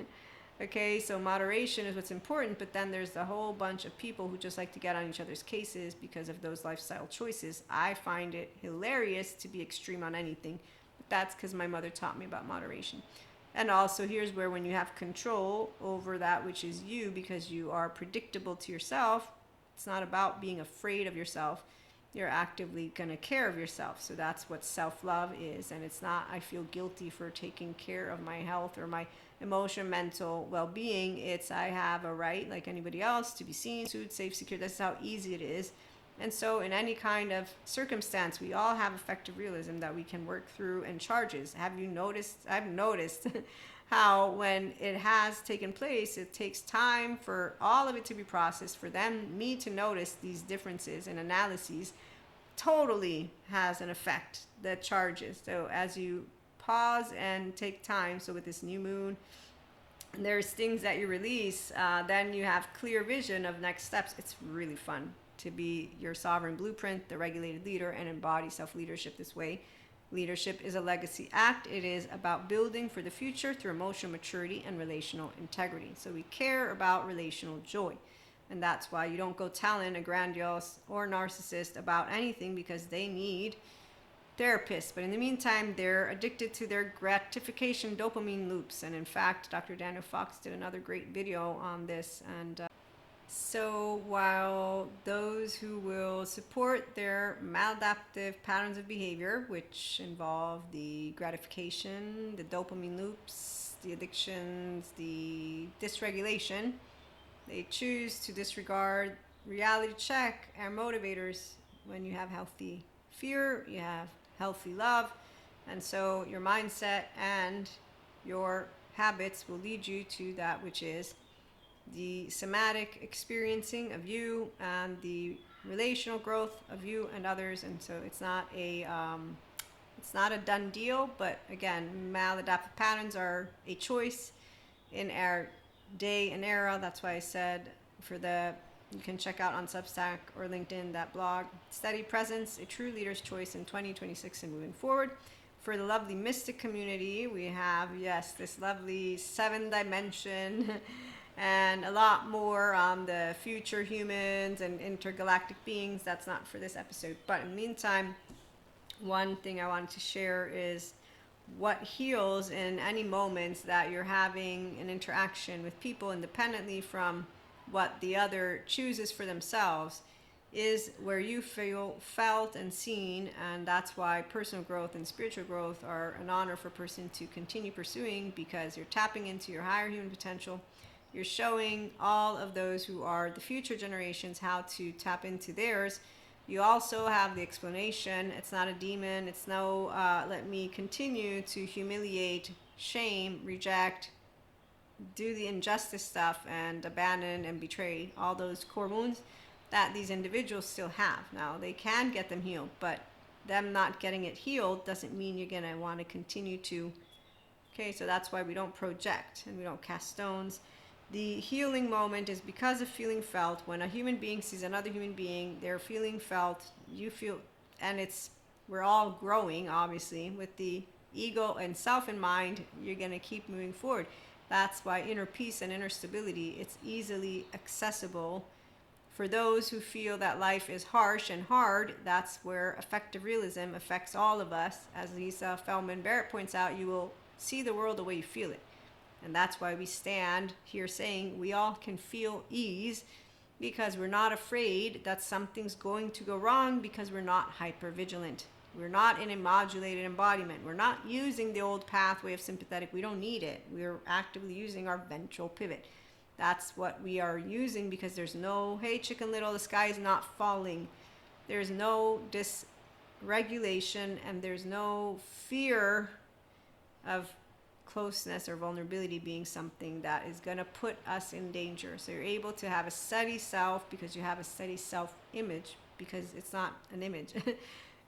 Okay, so moderation is what's important, but then there's a whole bunch of people who just like to get on each other's cases because of those lifestyle choices. I find it hilarious to be extreme on anything, but that's because my mother taught me about moderation. And also, here's where when you have control over that which is you, because you are predictable to yourself, it's not about being afraid of yourself. You're actively going to care of yourself. So that's what self-love is. And it's not, I feel guilty for taking care of my health or my emotional, mental well-being. It's, I have a right, like anybody else, to be seen, soothed, safe, secure. That's how easy it is. And so in any kind of circumstance, we all have effective realism that we can work through and charges. Have you noticed? I've noticed how when it has taken place, it takes time for all of it to be processed, for me to notice these differences and analyses totally has an effect that charges. So as you pause and take time, so with this new moon, there's things that you release, then you have clear vision of next steps. It's really fun to be your sovereign blueprint, the regulated leader, and embody self-leadership this way. Leadership is a legacy act. It is about building for the future through emotional maturity and relational integrity. So we care about relational joy. And that's why you don't go telling a grandiose or narcissist about anything, because they need therapists. But in the meantime, they're addicted to their gratification dopamine loops. And in fact, Dr. Daniel Fox did another great video on this. And so while those who will support their maladaptive patterns of behavior, which involve the gratification, the dopamine loops, the addictions, the dysregulation, they choose to disregard reality check and motivators. When you have healthy fear, you have healthy love. And so your mindset and your habits will lead you to that which is the somatic experiencing of you and the relational growth of you and others. And so it's not a done deal, but again, maladaptive patterns are a choice in our day and era. That's why I said you can check out on Substack or LinkedIn that blog, Steady Presence, a true leader's choice in 2026 and moving forward. For the lovely mystic community, we have, yes, this lovely 7-dimension and a lot more on the future humans and intergalactic beings. That's not for this episode. But in the meantime, one thing I wanted to share is what heals in any moments that you're having an interaction with people independently from what the other chooses for themselves is where you feel felt and seen. And that's why personal growth and spiritual growth are an honor for a person to continue pursuing, because you're tapping into your higher human potential. You're showing all of those who are the future generations how to tap into theirs. You also have the explanation. It's not a demon. It's no, let me continue to humiliate, shame, reject, do the injustice stuff, and abandon and betray all those core wounds that these individuals still have. Now, they can get them healed, but them not getting it healed doesn't mean you're going to want to continue to. Okay, so that's why we don't project and we don't cast stones. The healing moment is because of feeling felt. When a human being sees another human being, they're feeling felt, you feel, and we're all growing, obviously, with the ego and self in mind. You're going to keep moving forward. That's why inner peace and inner stability, it's easily accessible for those who feel that life is harsh and hard. That's where effective realism affects all of us. As Lisa Feldman Barrett points out, you will see the world the way you feel it. And that's why we stand here saying we all can feel ease, because we're not afraid that something's going to go wrong, because we're not hypervigilant. We're not in a modulated embodiment. We're not using the old pathway of sympathetic. We don't need it. We're actively using our ventral pivot. That's what we are using, because there's no, hey, Chicken Little, the sky is not falling. There's no dysregulation, and there's no fear of closeness or vulnerability being something that is going to put us in danger. So you're able to have a steady self because you have a steady self-image, because it's not an image.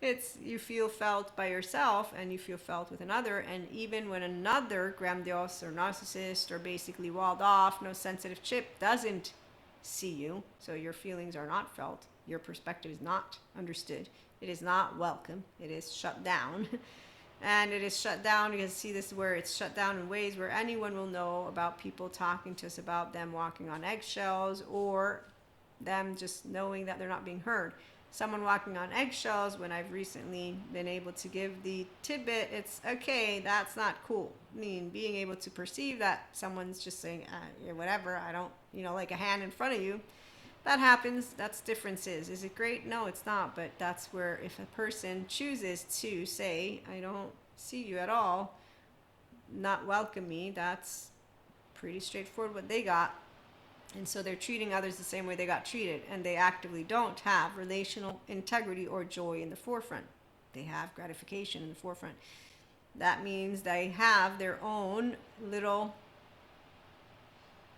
It's you feel felt by yourself and you feel felt with another. And even when another grandiose or narcissist or basically walled off, no sensitive chip doesn't see you. So your feelings are not felt. Your perspective is not understood. It is not welcome. It is shut down. And it is shut down because, see, this is where it's shut down in ways where anyone will know about people talking to us about them walking on eggshells, or them just knowing that they're not being heard. Someone walking on eggshells, when I've recently been able to give the tidbit, it's okay, that's not cool. I mean, being able to perceive that someone's just saying, whatever, I don't, like a hand in front of you, that happens. That's differences. Is it great? No, it's not. But that's where, if a person chooses to say, I don't see you at all, not welcome me, that's pretty straightforward what they got. And so they're treating others the same way they got treated, and they actively don't have relational integrity or joy in the forefront. They have gratification in the forefront. That means they have their own little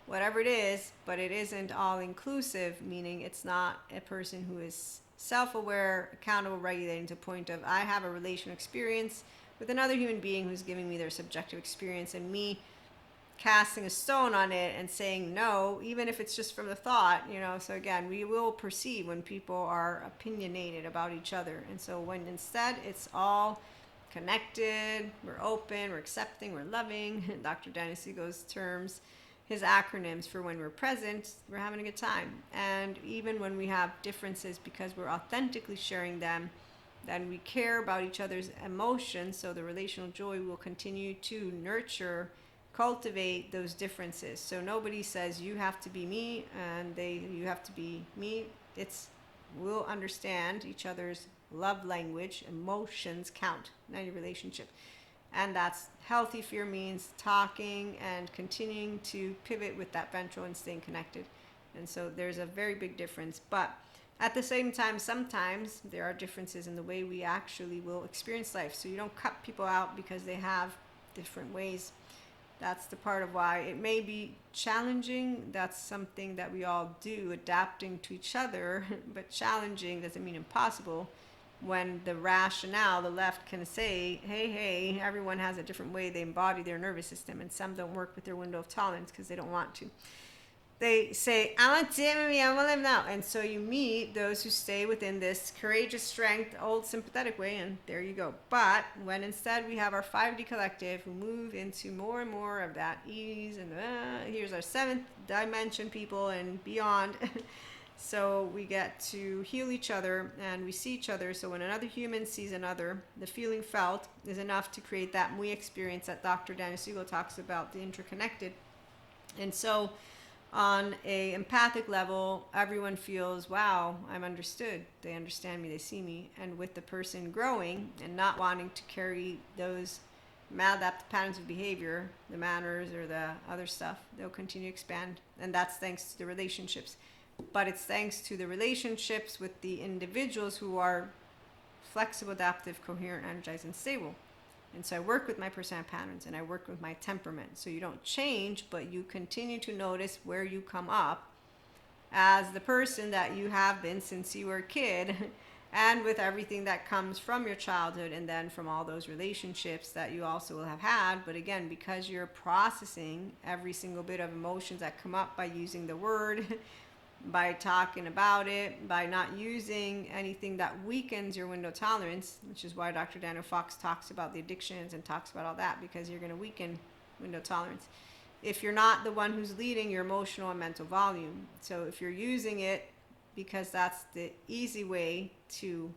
whatever it is, but it isn't all inclusive, meaning it's not a person who is self-aware, accountable, regulating to the point of, I have a relational experience with another human being who's giving me their subjective experience, and me casting a stone on it and saying no, even if it's just from the thought, so again, we will perceive when people are opinionated about each other. And so when instead it's all connected, we're open, we're accepting, we're loving, Dr. Dennis Eagle's terms, his acronyms for when we're present, we're having a good time. And even when we have differences, because we're authentically sharing them, then we care about each other's emotions, so the relational joy will continue to nurture, cultivate those differences. So nobody says you have to be me and you have to be me. We'll understand each other's love language. Emotions count in any relationship. And that's healthy fear, means talking and continuing to pivot with that ventral and staying connected. And so there's a very big difference. But at the same time, sometimes there are differences in the way we actually will experience life. So you don't cut people out because they have different ways. That's the part of why it may be challenging. That's something that we all do, adapting to each other. But challenging doesn't mean impossible. When the rationale, the left can say, hey, everyone has a different way they embody their nervous system, and some don't work with their window of tolerance because they don't want to. They say, I want to live now. And so you meet those who stay within this courageous strength, old sympathetic way, and there you go. But when instead we have our 5D collective who move into more and more of that ease, and here's our 7th dimension people and beyond. So we get to heal each other, and we see each other. So when another human sees another, the feeling felt is enough to create that Mui experience that Dr. Daniel Siegel talks about, the interconnected. And so on a empathic level, everyone feels, wow, I'm understood. They understand me, they see me. And with the person growing and not wanting to carry those maladaptive patterns of behavior, the manners or the other stuff, they'll continue to expand. And that's thanks to the relationships. But it's thanks to the relationships with the individuals who are flexible, adaptive, coherent, energized, and stable. And so I work with my personality patterns, and I work with my temperament. So you don't change, but you continue to notice where you come up as the person that you have been since you were a kid, and with everything that comes from your childhood, and then from all those relationships that you also will have had. But again, because you're processing every single bit of emotions that come up by using the word, by talking about it, by not using anything that weakens your window tolerance, which is why Dr. Daniel Fox talks about the addictions and talks about all that, because you're going to weaken window tolerance if you're not the one who's leading your emotional and mental volume. So if you're using it because that's the easy way to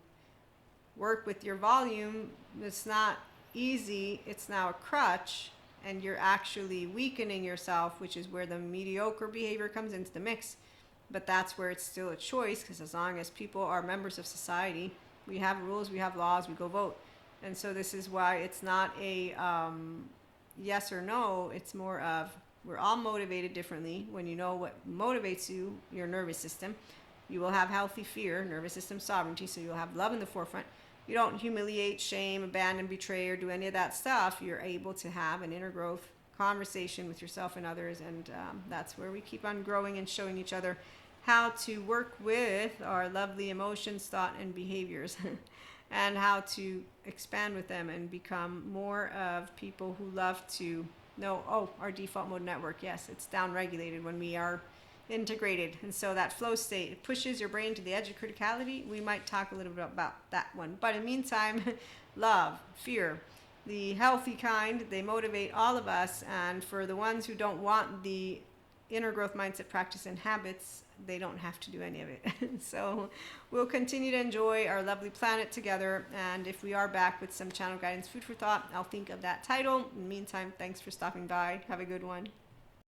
work with your volume, it's not easy, it's now a crutch, and you're actually weakening yourself, which is where the mediocre behavior comes into the mix. But that's where it's still a choice, because as long as people are members of society, we have rules, we have laws, we go vote. And so this is why it's not a yes or no, it's more of, we're all motivated differently. When you know what motivates you, your nervous system, you will have healthy fear, nervous system sovereignty, so you'll have love in the forefront. You don't humiliate, shame, abandon, betray, or do any of that stuff. You're able to have an inner growth conversation with yourself and others, and that's where we keep on growing and showing each other how to work with our lovely emotions, thought, and behaviors, and how to expand with them and become more of people who love to know, oh, our default mode network, yes, it's down-regulated when we are integrated. And so that flow state, it pushes your brain to the edge of criticality. We might talk a little bit about that one. But in the meantime, love, fear, the healthy kind, they motivate all of us. And for the ones who don't want the inner growth mindset practice and habits, they don't have to do any of it. So we'll continue to enjoy our lovely planet together. And if we are back with some channel guidance food for thought, I'll think of that title. In the meantime, thanks for stopping by. Have a good one.